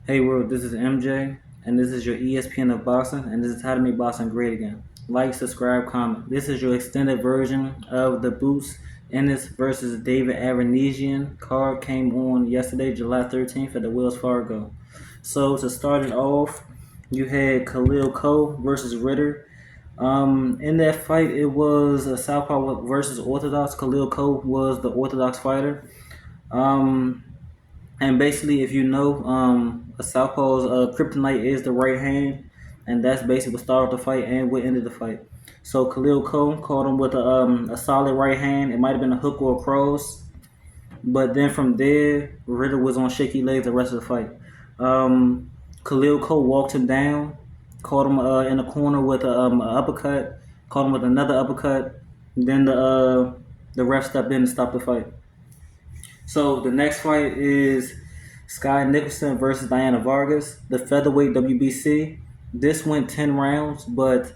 Hey world, this is MJ, and this is your ESPN of boxing, and this is how to make boxing great again. Like, subscribe, comment. This is your extended version of the Boots Ennis versus David Avanesyan card came on yesterday, July 13th at the Wells Fargo. So to start it off, you had Khalil Cole versus Ritter. In that fight, it was a Southpaw versus Orthodox. Khalil Cole was the Orthodox fighter. Um, and basically, if you know, a southpaw's kryptonite is the right hand, and that's basically what started the fight and what ended the fight. So Khalil Cole caught him with a solid right hand. It might have been a hook or a cross, but then from there, Ritter was on shaky legs the rest of the fight. Khalil Cole walked him down, caught him in the corner with a uppercut, caught him with another uppercut. Then the ref stepped in and stopped the fight. So the next fight is Sky Nicholson versus Diana Vargas, the featherweight WBC. This went 10 rounds, but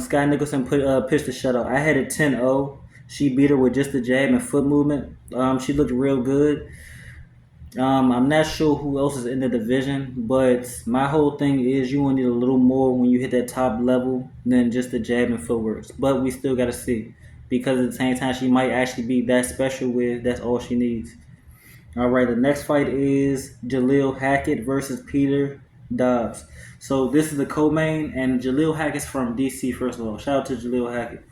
Sky Nicholson pitched a shutout. I had it 10-0. She beat her with just a jab and foot movement. She looked real good. I'm not sure who else is in the division, but my whole thing is you will need a little more when you hit that top level than just the jab and footwork. But we still got to see because at the same time she might actually be that special with that's all she needs. All right, the next fight is Jaleel Hackett versus Peter Dobbs. So this is the co-main, and Jaleel Hackett's from DC. First of all, shout out to Jaleel Hackett.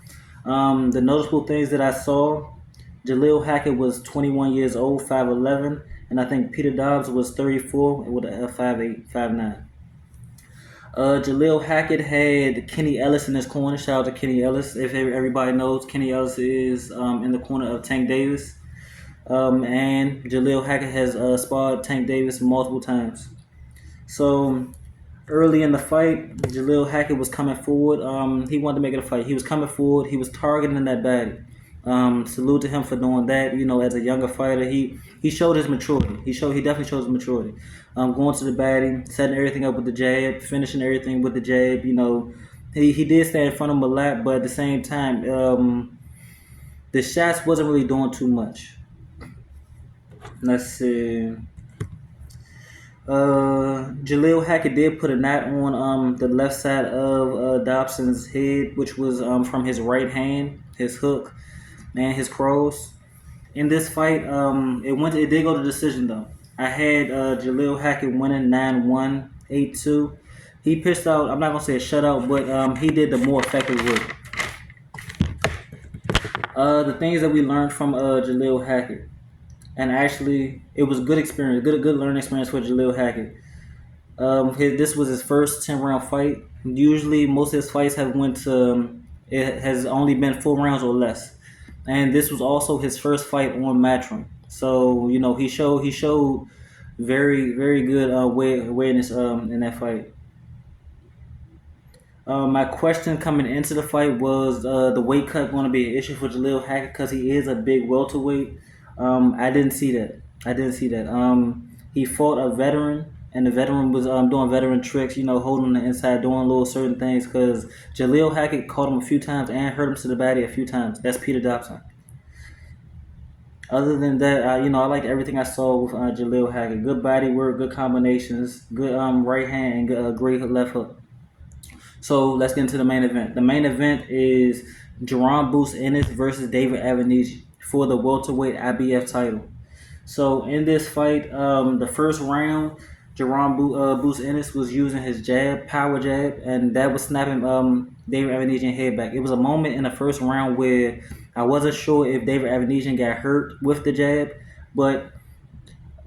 The noticeable things that I saw: Jaleel Hackett was 21 years old, 5'11", and I think Peter Dobbs was 34 with a 5'8", 5'9". Jaleel Hackett had Kenny Ellis in his corner. Shout out to Kenny Ellis. If everybody knows, Kenny Ellis is in the corner of Tank Davis. And Jaleel Hackett has sparred Tank Davis multiple times. So early in the fight, Jaleel Hackett was coming forward. He wanted to make it a fight. He was coming forward. He was targeting that body. Salute to him for doing that. You know, as a younger fighter, he showed his maturity. He definitely showed his maturity. Going to the batting, setting everything up with the jab, finishing everything with the jab. You know, he did stand in front of him a lot, but at the same time, the shots wasn't really doing too much. Let's see. Jaleel Hackett did put a knot on the left side of Dobson's head, which was from his right hand, his hook, and his cross. In this fight, it did go to decision though. I had Jaleel Hackett winning 9-1, 8-2. He pitched out. I'm not gonna say a shutout, but he did the more effective work. The things that we learned from Jaleel Hackett. And actually, it was a good experience, good learning experience for Jaleel Hackett. This was his first 10-round fight. Usually, most of his fights have went to it has only been 4 rounds or less, and this was also his first fight on Matchroom. So you know he showed very good awareness in that fight. My question coming into the fight was the weight cut going to be an issue for Jaleel Hackett because he is a big welterweight. I didn't see that. He fought a veteran, and the veteran was doing veteran tricks, you know, holding on the inside, doing little certain things. Because Jaleel Hackett caught him a few times and hurt him to the body a few times. That's Peter Dobson. Other than that, I liked everything I saw with Jaleel Hackett. Good body work, good combinations, good right hand, and great left hook. So let's get into the main event. The main event is Jerron Boots Ennis versus David Avanesyan for the welterweight IBF title. So in this fight, the first round, Boots Ennis was using his jab, power jab, and that was snapping David Avanesyan head back. It was a moment in the first round where I wasn't sure if David Avanesyan got hurt with the jab, but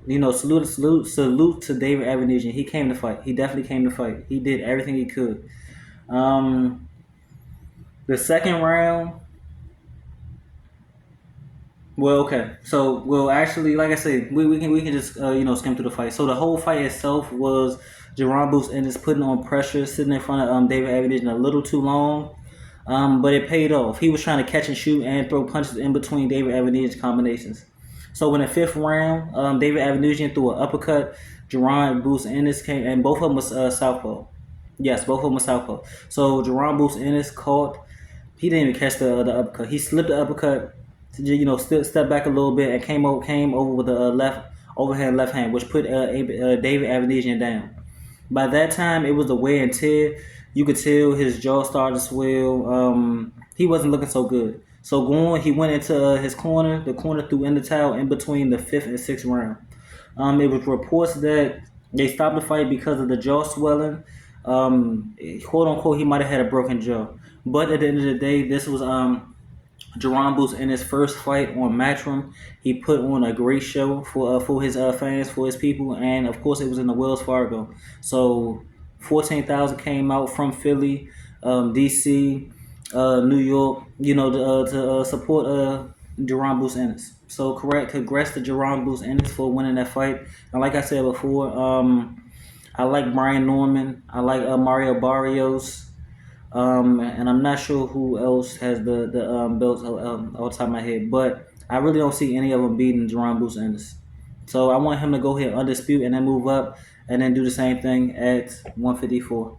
you know, salute to David Avanesyan. He came to fight. He definitely came to fight. He did everything he could. Um, the second round. Well, okay. So, actually, like I said, we can just skim through the fight. So the whole fight itself was Jerron Boots Ennis putting on pressure, sitting in front of David Avanesyan a little too long, but it paid off. He was trying to catch and shoot and throw punches in between David Avanesyan's combinations. So in the fifth round, David Avanesyan threw an uppercut. Jerron Boots Ennis came, and both of them was southpaw. Yes, both of them were southpaw. So Jerron Boots Ennis caught. He didn't even catch the uppercut. He slipped the uppercut. Still step back a little bit and came over with the left overhand left hand, which put David Avanesyan down. By that time, it was the wear and tear. You could tell his jaw started to swell. He wasn't looking so good. So he went into his corner. The corner threw in the towel in between the fifth and sixth round. It was reports that they stopped the fight because of the jaw swelling. Quote unquote, he might have had a broken jaw. But at the end of the day, this was Jerron Boots in his first fight on Matchroom. He put on a great show for his fans, for his people, and of course it was in the Wells Fargo. So 14,000 came out from Philly, DC, New York, to support Jerron Boots Ennis. So congrats to Jerron Boots Ennis for winning that fight. And like I said before, I like Brian Norman. I like Mario Barrios. And I'm not sure who else has the belts off the top of my head, but I really don't see any of them beating Jerron Boots Ennis. So I want him to go ahead undisputed and then move up and then do the same thing at 154.